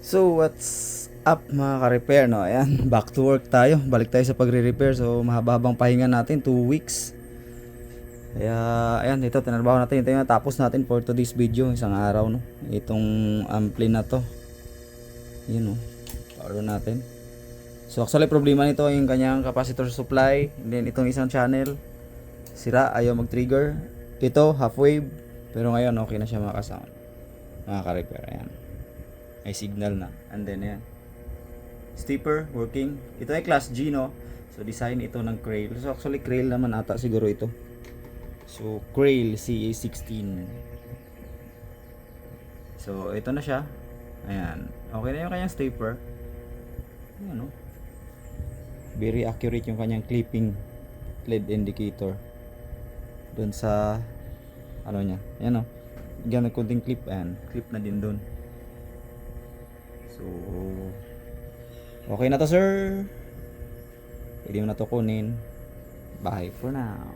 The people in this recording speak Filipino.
So what's up mga ka-repair, no? Ayan, back to work tayo. Balik tayo sa pagre-repair. So mahaba-habang pahinga natin, 2 weeks. Kaya ayan, ito tinarbaho natin. Ito yung natapos natin for today's video, isang araw, no. Itong ampli na to. Yun, no. Power natin. So actually problema nito yung kanyang capacitor supply, and then itong isang channel sira, ayaw mag-trigger. Ito half wave, pero ngayon okay na siya makasound. Mga ka-repair, ayan. May signal na. And then ayan, stepper working. Ito ay class G, no. So design ito ng Crail. So actually Crail naman ata siguro ito. So Crail CA16. So ito na siya. Ayan, okay na yung kanyang stepper. Ayan, no. Very accurate yung kanyang clipping LED indicator doon sa ano niya. Ayan, no. Ganun konting clip. Ayan, clip na din doon. So okay na to, sir. Pwede mo na to kunin. Bye for now.